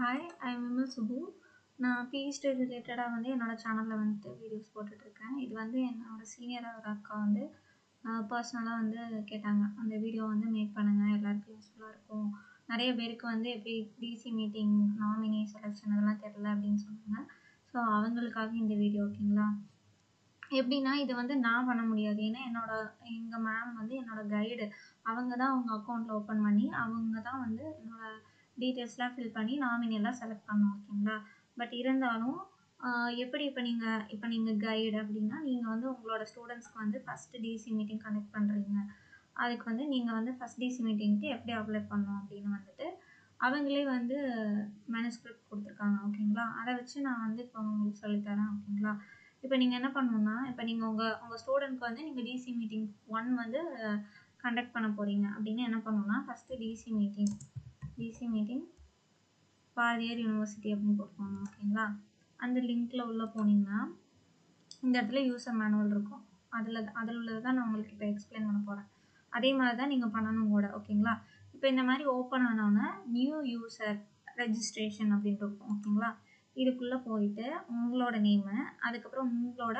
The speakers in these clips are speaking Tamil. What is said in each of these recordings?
Hi, I'm Vimal Subbu. நான் பிஹெச்டி ரிலேட்டடாக வந்து என்னோடய சேனலில் வந்துட்டு வீடியோஸ் போட்டுட்ருக்கேன். இது வந்து என்னோடய சீனியராக ஒரு அக்கா வந்து பர்சனலாக வந்து கேட்டாங்க. அந்த வீடியோ வந்து மேக் பண்ணுங்கள், எல்லாருக்கும் யூஸ்ஃபுல்லாக இருக்கும். நிறைய பேருக்கு வந்து எப்படி டிசி மீட்டிங், நாமினி செலெக்ஷன் அதெல்லாம் தெரில அப்படின்னு சொன்னாங்க. ஸோ அவங்களுக்காக இந்த வீடியோ ஓகேங்களா. எப்படின்னா இது வந்து நான் பண்ண முடியாது. ஏன்னா எங்கள் மேம் வந்து என்னோடய கைடு. அவங்க தான் அவங்க அக்கௌண்ட்டில் ஓப்பன் பண்ணி அவங்க தான் வந்து என்னோடய டீட்டெயில்ஸ்லாம் ஃபில் பண்ணி நாமினியெல்லாம் செலக்ட் பண்ணோம் ஓகேங்களா. பட் இருந்தாலும் எப்படி இப்போ நீங்கள் கைடு அப்படின்னா நீங்கள் வந்து உங்களோட ஸ்டூடெண்ட்ஸ்க்கு வந்து ஃபஸ்ட்டு டிசி மீட்டிங் கனெக்ட் பண்ணுறீங்க. அதுக்கு வந்து நீங்கள் வந்து ஃபஸ்ட் டிசி மீட்டிங்க்கு எப்படி அப்ளை பண்ணணும் அப்படின்னு வந்துட்டு அவங்களே வந்து மேனுஸ்கிரிப்ட் கொடுத்துருக்காங்க ஓகேங்களா. அதை வச்சு நான் வந்து இப்போ உங்களுக்கு சொல்லித்தரேன் ஓகேங்களா. இப்போ நீங்கள் என்ன பண்ணணும்னா, இப்போ நீங்கள் உங்கள் ஸ்டூடெண்ட்க்கு வந்து நீங்கள் டிசி மீட்டிங் 1 வந்து கண்டக்ட் பண்ண போகிறீங்க அப்படின்னு என்ன பண்ணணும்னா, first DC meeting Bharathiar university அப்படின்னு போட்டுக்கோங்க ஓகேங்களா. அந்த லிங்க்கில் உள்ளே போனீங்கன்னா இந்த இடத்துல யூசர் மேனுவல் இருக்கும். அதில் உள்ளது தான் நான் உங்களுக்கு இப்போ எக்ஸ்பிளைன் பண்ண போகிறேன். அதே மாதிரி தான் நீங்கள் பண்ணணும் கூட ஓகேங்களா. இப்போ இந்த மாதிரி ஓப்பன் ஆனோன்னா நியூ யூசர் ரெஜிஸ்ட்ரேஷன் அப்படின்ட்டு இருக்கும் ஓகேங்களா. இதுக்குள்ளே போயிட்டு உங்களோட நேமு, அதுக்கப்புறம் உங்களோட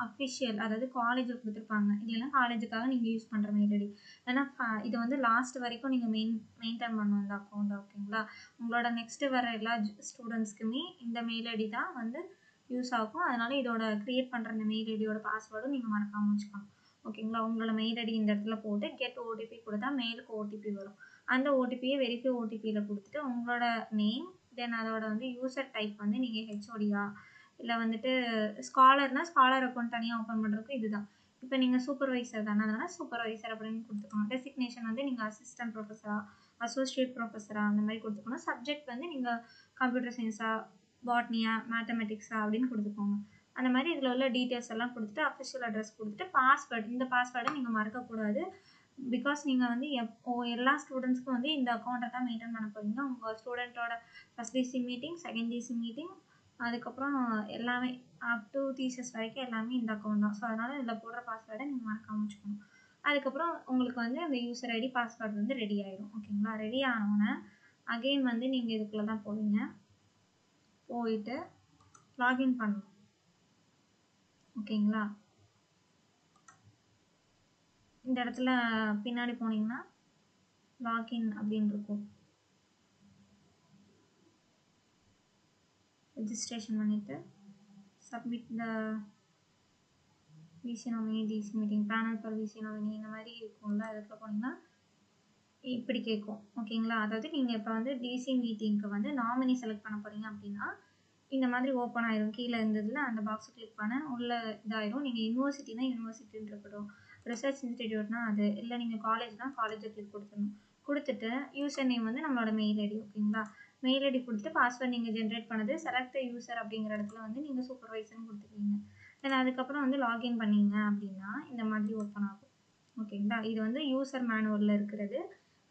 அஃபிஷியல், அதாவது காலேஜில் கொடுத்துருப்பாங்க. இல்லைன்னா காலேஜுக்காக நீங்கள் யூஸ் பண்ணுற மெயில் ஐடி. ஏன்னா இது வந்து லாஸ்ட் வரைக்கும் நீங்கள் மெயின்டைன் பண்ணணும் இந்த அக்கௌண்ட் ஓகேங்களா. உங்களோட நெக்ஸ்ட்டு வர எல்லா ஸ்டூடெண்ட்ஸ்க்குமே இந்த மெயில் ஐடி தான் வந்து யூஸ் ஆகும். அதனால் இதோட க்ரியேட் பண்ணுற இந்த மெயில் ஐடியோட பாஸ்வேர்டும் நீங்கள் மறக்காமல் வச்சுக்கணும் ஓகேங்களா. உங்களோட மெயில் ஐடி இந்த இடத்துல போட்டு கெட் ஓடிபி கொடுத்தா மெயிலுக்கு ஓடிபி வரும். அந்த ஓடிபியை வெரிஃபை ஓடிபியில் கொடுத்துட்டு உங்களோட நேம், தென் அதோட வந்து யூசர் டைப் வந்து நீங்கள் ஹெச்ஓடியா இல்லை வந்துட்டு ஸ்காலர் அக்கௌண்ட் தனியாக ஓப்பன் பண்ணுறதுக்கு இதுதான். இப்போ நீங்கள் சூப்பர்வைசர் தானே, அதனால் சூப்பர்வைசர் அப்படின்னு கொடுத்துக்கணும். டெசிக்னேஷன் வந்து நீங்கள் அசிஸ்டன்ட் ப்ரொஃபஸரா, அசோசியேட் ப்ரொஃபஸரா அந்த மாதிரி கொடுத்துக்கணும். சப்ஜெக்ட் வந்து நீங்கள் கம்ப்யூட்டர் சயின்ஸா, பாட்னியா, மேத்தமெட்டிக்ஸா அப்படின்னு கொடுத்துக்கோங்க. அந்த மாதிரி இதில் உள்ள டீட்டெயில்ஸ் எல்லாம் கொடுத்துட்டு அஃபிஷியல் அட்ரஸ் கொடுத்துட்டு இந்த பாஸ்வேர்டை நீங்கள் மறக்கக்கூடாது. பிகாஸ் நீங்கள் வந்து எல்லா ஸ்டூடெண்ட்ஸ்க்கும் வந்து இந்த அக்கௌண்ட்டை தான் மெயின்டைன் பண்ண போகிறீங்க. உங்கள் ஸ்டூடெண்ட்டோட first DC meeting, second DC meeting, அதுக்கப்புறம் எல்லாமே அப் டு தீசஸ் வரைக்கும் எல்லாமே இந்த அக்கௌண்ட் தான். ஸோ அதனால் இதில் போடுற பாஸ்வேர்டை நீங்கள் மறக்காமல் வச்சுக்கணும். அதுக்கப்புறம் உங்களுக்கு வந்து அந்த யூசர் ஐடி பாஸ்வேர்டு வந்து ரெடி ஆயிடும் ஓகேங்களா. ரெடி ஆனோன்னே அகெயின் வந்து நீங்கள் இதுக்குள்ளே தான் போவீங்க. போயிட்டு லாகின் பண்ணணும் ஓகேங்களா. இந்த இடத்துல பின்னாடி போனீங்கன்னா லாகின் அப்படின்னு இருக்கும். ரெஜிஸ்ட்ரேஷன் பண்ணிவிட்டு submit the VC nominee DC meeting panel for VC nominee இந்த மாதிரி இருக்கும்ல. அதுக்குள்ள போனீங்கன்னா இப்படி கேட்கும் ஓகேங்களா. அதாவது நீங்கள் இப்போ வந்து டிசி மீட்டிங்க்கு வந்து நாமினி செலக்ட் பண்ண போகிறீங்க அப்படின்னா இந்த மாதிரி ஓப்பன் ஆயிரும். கீழே இருந்ததில் அந்த பாக்ஸை கிளிக் பண்ண உள்ள இதாயிரும். நீங்கள் யூனிவர்சிட்டினா யூனிவர்சிட்டின்னு இருக்கட்டும், ரிசர்ச் இன்ஸ்டிடியூட்னா அது, இல்லை நீங்கள் காலேஜ்னா காலேஜை கிளிக் கொடுத்துடணும். கொடுத்துட்டு யூசர் நேம் வந்து நம்மளோட மெயில் ஐடி ஓகேங்களா. மெயில் ஐடி கொடுத்துட்டு பாஸ்வேர்ட் நீங்கள் ஜென்ரேட் பண்ணது செலக்ட் யூசர் அப்படிங்கிற இடத்துல வந்து நீங்கள் சூப்பர்வைசர்னு கொடுத்துருவீங்க. தென் அதுக்கப்புறம் வந்து லாகின் பண்ணீங்க அப்படின்னா இந்த மாதிரி ஓப்பன் ஆகும் ஓகேங்களா. இது வந்து யூசர் மேனுவலில் இருக்கிறது,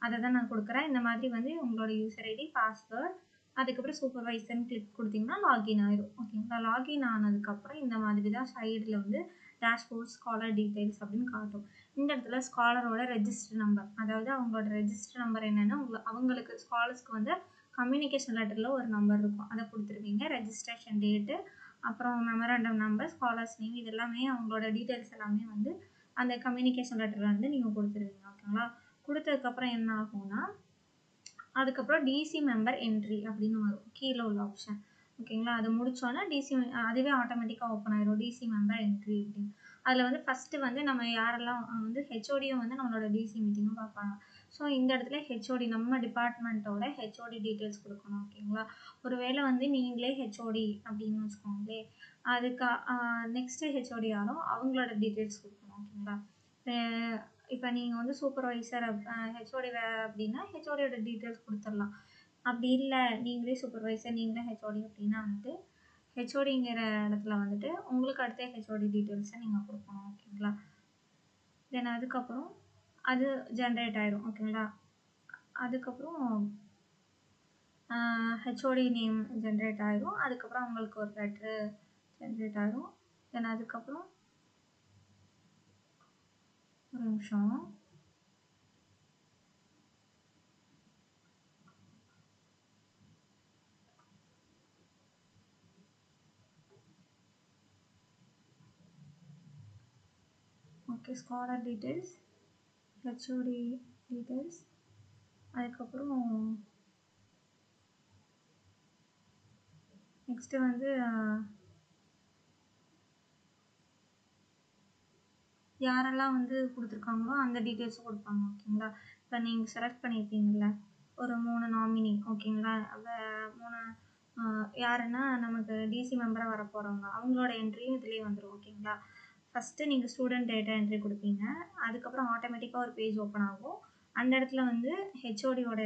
அதை தான் நான் கொடுக்குறேன். இந்த மாதிரி வந்து உங்களோட யூசர் ஐடி, பாஸ்வேர்ட், அதுக்கப்புறம் சூப்பர்வைசர்னு கிளிக் கொடுத்தீங்கன்னா லாகின் ஆயிரும் ஓகேங்களா. லாகின் ஆனதுக்கப்புறம் இந்த மாதிரி தான் சைடில் வந்து டேஷ்போர்ட், ஸ்காலர் டீட்டெயில்ஸ் அப்படின்னு காட்டும். இந்த இடத்துல ஸ்காலரோட ரெஜிஸ்டர் நம்பர், அதாவது அவங்களோட ரெஜிஸ்டர் நம்பர் என்னென்னா அவங்களுக்கு ஸ்காலர்ஸ்க்கு வந்து கம்யூனிகேஷன் லெட்டரில் ஒரு நம்பர் இருக்கும், அதை கொடுத்துருவீங்க. ரெஜிஸ்ட்ரேஷன் டேட்டு, அப்புறம் மெமரண்டம் நம்பர், ஸ்காலர்ஸ் நேம், இது எல்லாமே அவங்களோட டீட்டெயில்ஸ் எல்லாமே வந்து அந்த கம்யூனிகேஷன் லெட்டரில் வந்து நீங்கள் கொடுத்துருவீங்க ஓகேங்களா. கொடுத்ததுக்கப்புறம் என்ன ஆகும்னா அதுக்கப்புறம் டிசி மெம்பர் என்ட்ரி அப்படின்னு வரும் கீழே உள்ள ஆப்ஷன் ஓகேங்களா. அது முடிச்சோன்னா அதுவே ஆட்டோமேட்டிக்காக ஓப்பன் ஆயிரும் டிசி மெம்பர் என்ட்ரி அப்படின்னு. அதில் வந்து ஃபஸ்ட்டு வந்து நம்ம யாரெல்லாம் வந்து ஹெச்ஓடியும் வந்து நம்மளோட டிசி மீட்டிங்கும் பார்ப்பாங்க. ஸோ இந்த இடத்துல ஹெச்ஓடி, நம்ம டிபார்ட்மெண்ட்டோட ஹெச்ஓடி டீட்டெயில்ஸ் கொடுக்கணும் ஓகேங்களா. ஒருவேளை வந்து நீங்களே ஹெச்ஓடி அப்படின்னு வச்சுக்கோங்களே, அதுக்கு நெக்ஸ்ட்டு ஹெச்ஓடி யாரோ அவங்களோட டீட்டெயில்ஸ் கொடுக்கணும் ஓகேங்களா. இப்போ நீங்கள் வந்து சூப்பர்வைசர் ஹெச்ஓடி அப்படின்னா ஹெச்ஓடியோட டீட்டெயில்ஸ் கொடுத்துடலாம். அப்படி இல்லை நீங்களே சூப்பர்வைசர், நீங்களே ஹெச்ஓடி அப்படின்னா வந்துட்டு ஹெச்ஓடிங்கிற இடத்துல வந்துட்டு உங்களுக்கு அடுத்த ஹெச்ஓடி டீட்டெயில்ஸை நீங்கள் கொடுக்கணும் ஓகேங்களா. தென் அதுக்கப்புறம் அது ஜென்ரேட் ஆயிரும் ஓகேங்களா. அதுக்கப்புறம் ஹெச்ஓடி நேம் ஜென்ரேட் ஆயிரும். அதுக்கப்புறம் அவங்களுக்கு ஒரு லெட்ரு ஜென்ரேட் ஆயிரும். தென் அதுக்கப்புறம் ஒரு நிமிஷம், okay, scholar details, HOD details, அதுக்கப்புறம் நெக்ஸ்ட்டு வந்து யாரெல்லாம் வந்து கொடுத்துருக்காங்களோ அந்த டீட்டெயில்ஸும் கொடுப்பாங்க. ஓகேங்களா. இப்போ நீங்கள் செலக்ட் பண்ணியிருக்கீங்கள ஒரு 3 நாமினி. ஓகேங்களா. அந்த 3 யாருன்னா நமக்கு டிசி மெம்பராக வர போகிறவங்க, அவங்களோட என்ட்ரியும் இதுலேயே வந்துடும். ஓகேங்களா. ஃபஸ்ட்டு நீங்கள் ஸ்டூடெண்ட் டேட்டா என்ட்ரி கொடுப்பீங்க. அதுக்கப்புறம் ஆட்டோமேட்டிக்காக ஒரு பேஜ் ஓப்பன் ஆகும். அந்த இடத்துல வந்து ஹெச்ஓடியோட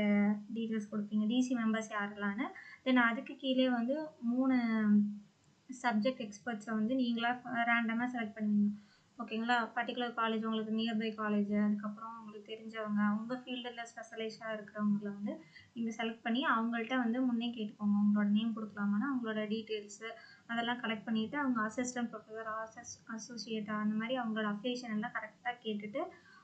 டீட்டெயில்ஸ் கொடுப்பீங்க, டிசி மெம்பர்ஸ் யாரெல்லாம்னு. தென் அதுக்கு கீழே வந்து 3 சப்ஜெக்ட் எக்ஸ்பர்ட்ஸை வந்து நீங்களாக ரேண்டமாக செலக்ட் பண்ணுவீங்க. ஓகேங்களா. பர்டிகுலர் காலேஜ், உங்களுக்கு நியர்பை காலேஜ், அதுக்கப்புறம் உங்களுக்கு தெரிஞ்சவங்க, உங்கள் ஃபீல்டில் ஸ்பெஷலைஸாக இருக்கிறவங்கள வந்து நீங்கள் செலக்ட் பண்ணி அவங்கள்ட்ட வந்து முன்னே கேட்டுக்கோங்க, உங்களோட நேம் கொடுக்கலாமான்னு. அவங்களோட டீட்டெயில்ஸு அதெல்லாம் கலெக்ட் பண்ணிவிட்டு அவங்க அசிஸ்டன்ட் ப்ரொஃபஸர், அசோசியேட்டா அந்த மாதிரி அவங்களோட அஃபிலியேஷன் எல்லாம் கரெக்டாக கேட்டுட்டு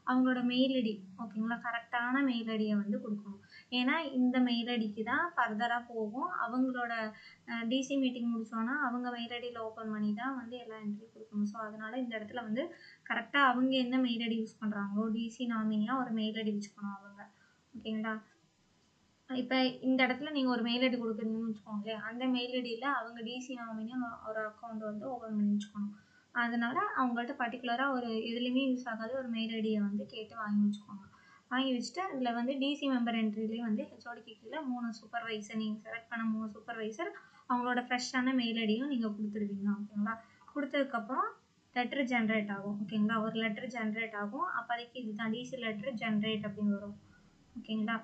அவங்களோட மெயில் ஐடி, ஓகேங்களா, கரெக்டான மெயில் ஐடியை வந்து கொடுக்கணும். ஏன்னா இந்த மெயில் ஐடிக்கு தான் ஃபர்தராக போகும். அவங்களோட டிசி மீட்டிங் முடிச்சோன்னா அவங்க மெயில் ஐடியில் ஓப்பன் பண்ணி தான் வந்து எல்லா என்ட்ரியும் கொடுக்கணும். ஸோ அதனால் இந்த இடத்துல வந்து கரெக்டாக அவங்க என்ன மெயில் ஐடி யூஸ் பண்ணுறாங்களோ, டிசி நாமினியாக ஒரு மெயில் ஐடி வச்சுக்கணும் அவங்க. ஓகேங்களா. இப்போ இந்த இடத்துல நீங்கள் ஒரு மெயில் ஐடி கொடுக்குறீங்கன்னு வச்சுக்கோங்களேன், அந்த மெயில் ஐடியில் அவங்க டிசி நாமினியும் ஒரு அக்கௌண்ட் வந்து ஓப்பன் பண்ணி வச்சுக்கணும். அதனால் அவங்கள்ட்ட பர்டிகுலராக ஒரு எதுலேயுமே யூஸ் ஆகாத ஒரு மெயில் ஐடியை வந்து கேட்டு வாங்கி வச்சுக்கோங்க. வாங்கி வச்சுட்டு அதில் வந்து டிசி மெம்பர் என்ட்ரிலேயே வந்து ஹெச்ஓடிக்கு கீழே 3 சூப்பர்வைசர், நீங்கள் செலக்ட் பண்ண 3 சூப்பர்வைசர் அவங்களோட ஃப்ரெஷ்ஷான மெயில் ஐடியும் நீங்கள் கொடுத்துருவீங்க. ஓகேங்களா. கொடுத்ததுக்கப்புறம் லெட்டர் ஜென்ரேட் ஆகும். ஓகேங்களா. ஒரு லெட்டர் ஜென்ரேட் ஆகும். அப்போதைக்கு இதுதான் டிசி லெட்டர் ஜென்ரேட் அப்படின்னு வரும். ஓகேங்களா.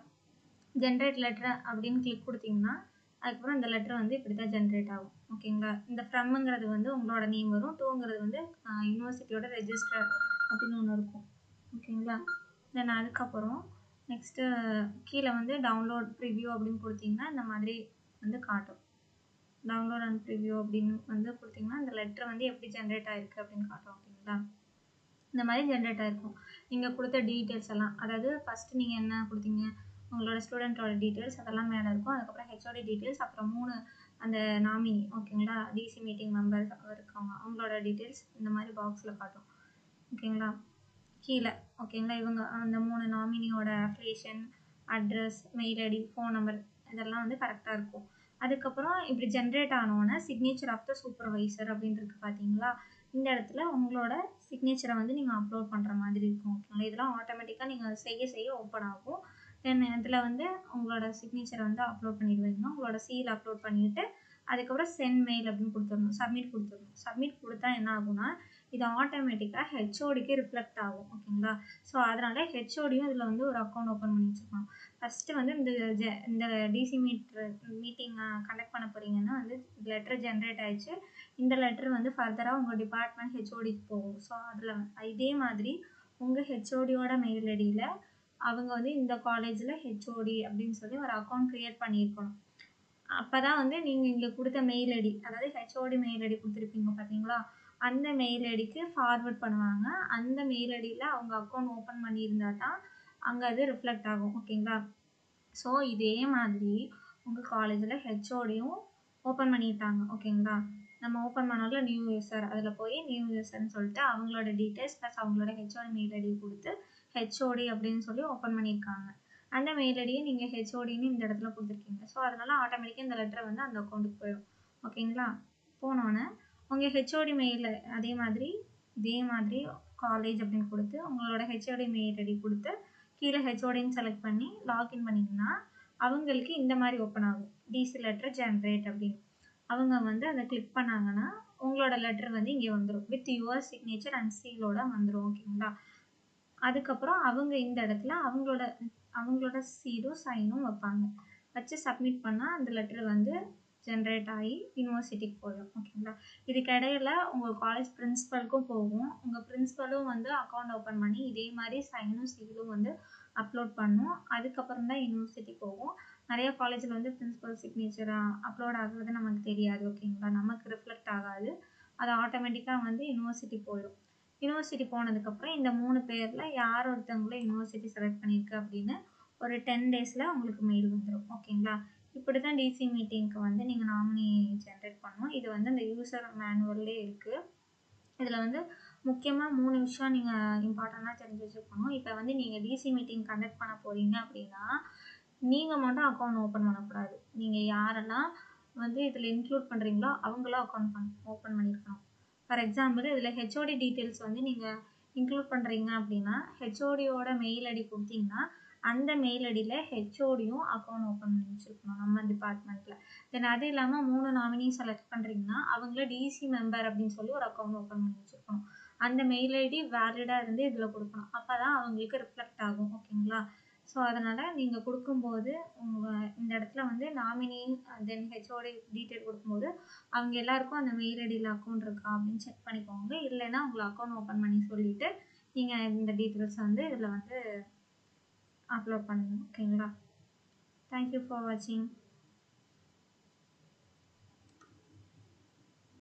ஜென்ரேட் லெட்டர் அப்படின்னு கிளிக் கொடுத்தீங்கன்னா அதுக்கப்புறம் இந்த லெட்டர் வந்து இப்படி தான் ஜென்ரேட் ஆகும். ஓகேங்களா. இந்த ஃப்ரம்ங்கிறது வந்து உங்களோட நேம் வரும், டூங்கிறது வந்து யூனிவர்சிட்டியோட ரெஜிஸ்டர் அப்படின்னு ஒன்று இருக்கும். ஓகேங்களா. தென் அதுக்கப்புறம் நெக்ஸ்ட்டு கீழே வந்து டவுன்லோட் ப்ரிவ்யூ அப்படின்னு கொடுத்தீங்கன்னா இந்த மாதிரி வந்து காட்டும். டவுன்லோட் அண்ட் ப்ரிவ்யூ அப்படின்னு வந்து கொடுத்தீங்கன்னா இந்த லெட்டர் வந்து எப்படி ஜென்ரேட் ஆகிருக்கு அப்படின்னு காட்டும். ஓகேங்களா. இந்த மாதிரி ஜென்ரேட் ஆகிருக்கும். நீங்கள் கொடுத்த டீட்டெயில்ஸ் எல்லாம், அதாவது ஃபஸ்ட்டு நீங்கள் என்ன கொடுத்தீங்க, உங்களோட ஸ்டூடெண்ட்டோட டீட்டெயில்ஸ் அதெல்லாம் மேலே இருக்கும். அதுக்கப்புறம் ஹெச்ஓடி டீட்டெயில்ஸ், அப்புறம் 3 அந்த நாமினி, ஓகேங்களா, டிசி மீட்டிங் மெம்பர்ஸ் இருக்காங்க அவங்களோட டீட்டெயில்ஸ் இந்த மாதிரி பாக்ஸில் காட்டும். ஓகேங்களா. கீழே ஓகேங்களா இவங்க அந்த 3 நாமினியோட affiliation, address, mail ID, phone number இதெல்லாம் வந்து கரெக்டாக இருக்கும். அதுக்கப்புறம் இப்படி ஜென்ரேட் ஆனோடனே சிக்னேச்சர் ஆஃப் த சூப்பர்வைசர் அப்படின்னு இருக்கு பார்த்தீங்களா. இந்த இடத்துல உங்களோட சிக்னேச்சரை வந்து நீங்கள் அப்லோட் பண்ணுற மாதிரி இருக்கும். ஓகேங்களா. இதெல்லாம் ஆட்டோமேட்டிக்காக நீங்கள் செய்ய ஓப்பன் ஆகும். தென் இதில் வந்து உங்களோட சிக்னேச்சரை வந்து அப்லோட் பண்ணிடுவீங்க. உங்களோட சீல் அப்லோட் பண்ணிவிட்டு அதுக்கப்புறம் சென்ட் மெயில் அப்படின்னு கொடுத்துடணும், சப்மிட் கொடுத்துடணும். சப்மிட் கொடுத்தா என்ன ஆகும்னா இது ஆட்டோமேட்டிக்காக ஹெச்ஓடிக்கு ரிஃப்ளெக்ட் ஆகும். ஓகேங்களா. ஸோ அதனால் ஹெச்ஓடியும் இதில் வந்து ஒரு அக்கௌண்ட் ஓப்பன் பண்ணி வச்சுக்கணும். ஃபஸ்ட்டு வந்து இந்த டிசி மீட்டிங் கண்டக்ட் பண்ண போகிறீங்கன்னா வந்து லெட்டர் ஜென்ரேட் ஆயிடுச்சு. இந்த லெட்டர் வந்து ஃபர்தராக உங்கள் டிபார்ட்மெண்ட் ஹெச்ஓடிக்கு போகும். ஸோ அதில் இதே மாதிரி உங்கள் ஹெச்ஓடியோட மெயில் ஐடியில் அவங்க வந்து இந்த காலேஜில் ஹெச்ஓடி அப்படின்னு சொல்லி ஒரு அக்கௌண்ட் க்ரியேட் பண்ணியிருக்கணும். அப்போ தான் வந்து நீங்கள் இங்கே கொடுத்த மெயில் ஐடி, அதாவது ஹெச்ஓடி மெயில் ஐடி கொடுத்துருப்பீங்க பார்த்தீங்களா, அந்த மெயில் ஐடிக்கு ஃபார்வர்ட் பண்ணுவாங்க. அந்த மெயில் ஐடியில் அவங்க அக்கௌண்ட் ஓப்பன் பண்ணியிருந்தா தான் அங்கே அது ரிஃப்ளெக்ட் ஆகும். ஓகேங்களா. ஸோ இதே மாதிரி உங்கள் காலேஜில் ஹெச்ஓடியும் ஓப்பன் பண்ணிட்டாங்க. ஓகேங்களா. நம்ம ஓப்பன் பண்ணாலும் நியூ யூசர், அதில் போய் நியூ யூசர்னு சொல்லிட்டு அவங்களோட டீட்டெயில்ஸ் ப்ளஸ் அவங்களோட ஹெச்ஓடி மெயில் ஐடி கொடுத்து ஹெச்ஓடி அப்படின்னு சொல்லி ஓப்பன் பண்ணியிருக்காங்க. அந்த மெயில் ஐடியை நீங்கள் ஹெச்ஓடின்னு இந்த இடத்துல கொடுத்துருக்கீங்க. ஸோ அதனால் ஆட்டோமேட்டிக்காக இந்த லெட்டர் வந்து அந்த அக்கௌண்ட்டுக்கு போயிடும். ஓகேங்களா. போனோன்னே உங்கள் ஹெச்ஓடி மெயில் இதே மாதிரி காலேஜ் அப்படின்னு கொடுத்து உங்களோட ஹெச்ஓடி மெயில் ஐடி கொடுத்து கீழே ஹெச்ஓடின்னு செலக்ட் பண்ணி லாக்இன் பண்ணிங்கன்னா அவங்களுக்கு இந்த மாதிரி ஓப்பன் ஆகும், டிசி லெட்டர் ஜென்ரேட் அப்படின்னு. அவங்க வந்து அதை கிளிக் பண்ணாங்கன்னா உங்களோட லெட்டர் வந்து இங்கே வந்துடும், வித் யுவர் சிக்னேச்சர் அண்ட் சீலோட வந்துடும். ஓகேங்களா. அதுக்கப்புறம் அவங்க இந்த இடத்துல அவங்களோட சீலும் சைனும் வைப்பாங்க. வச்சு சப்மிட் பண்ணால் அந்த லெட்டர் வந்து ஜென்ரேட் ஆகி யூனிவர்சிட்டிக்கு போயிடும். ஓகேங்களா. இதுக்கிடையில் உங்கள் காலேஜ் பிரின்ஸிபலுக்கும் போகும். உங்கள் பிரின்ஸிபலும் வந்து அக்கௌண்ட் ஓப்பன் பண்ணி இதே மாதிரி சைனும் சீலும் வந்து அப்லோட் பண்ணும். அதுக்கப்புறம் தான் யூனிவர்சிட்டி போகும். நிறைய காலேஜில் வந்து பிரின்ஸிபல் சிக்னேச்சர் அப்லோட் ஆகுறது நமக்கு தெரியாது. ஓகேங்களா. நமக்கு ரிஃப்ளெக்ட் ஆகாது. அது ஆட்டோமேட்டிக்காக வந்து யூனிவர்சிட்டி போயிடும். யூனிவர்சிட்டி போனதுக்கப்புறம் இந்த 3 பேரில் யார் ஒருத்தவங்கள யூனிவர்சிட்டி செலக்ட் பண்ணியிருக்கு அப்படின்னு ஒரு 10 டேஸில் உங்களுக்கு மெயில் வந்துடும். ஓகேங்களா. இப்படி தான் டிசி மீட்டிங்க்கு வந்து நீங்கள் நாமினி ஜென்ரேட் பண்ணணும். இது வந்து இந்த யூசர் மேனுவல்லே இருக்குது. இதில் வந்து முக்கியமாக 3 விஷயம் நீங்கள் இம்பார்ட்டண்ட்டாக தெரிஞ்சு வச்சுருக்கணும். இப்போ வந்து நீங்கள் டிசி மீட்டிங் கண்டக்ட் பண்ண போகிறீங்க அப்படின்னா, நீங்கள் மட்டும் அக்கௌண்ட் ஓப்பன் பண்ணக்கூடாது. நீங்கள் யாரெல்லாம் வந்து இதில் இன்க்ளூட் பண்ணுறீங்களோ அவங்களும் அக்கௌண்ட் ஓப்பன் பண்ணியிருக்கணும். ஃபார் எக்ஸாம்பிள் இதில் ஹெச்ஓடி டீட்டெயில்ஸ் வந்து நீங்கள் இன்க்ளூட் பண்ணுறீங்க அப்படின்னா, ஹெச்ஓடியோட மெயில் ஐடி கொடுத்தீங்கன்னா, அந்த மெயில் ஐடியில் ஹெச்ஓடியும் அக்கௌண்ட் ஓப்பன் பண்ணி வச்சுருக்கணும் நம்ம டிபார்ட்மெண்ட்டில். தென் அது இல்லாமல் 3 நாமினி செலக்ட் பண்ணுறீங்கன்னா, அவங்கள டிசி மெம்பர் அப்படின்னு சொல்லி ஒரு அக்கௌண்ட் ஓப்பன் பண்ணி வச்சுருக்கணும். அந்த மெயில் ஐடி வேலிடாக இருந்து இதில் கொடுக்கணும். அப்போ தான் அவங்களுக்கு ரிஃப்ளெக்ட் ஆகும். ஓகேங்களா? ஸோ அதனால் நீங்கள் கொடுக்கும்போது இந்த இடத்துல வந்து நாமினி தென் ஹெச்ஓடி டீட்டெயில் கொடுக்கும்போது அவங்க எல்லாருக்கும் அந்த மெயில் ஐடியில் அக்கௌண்ட் இருக்கா அப்படின்னு செக் பண்ணிக்கோங்க. இல்லைன்னா உங்களை அக்கௌண்ட் ஓப்பன் பண்ணி சொல்லிவிட்டு நீங்கள் இந்த டீட்டெயில்ஸ் வந்து இதில் வந்து அப்லோட் பண்ணுங்கள். ஓகேங்களா? தேங்க்யூ ஃபார் வாட்சிங்.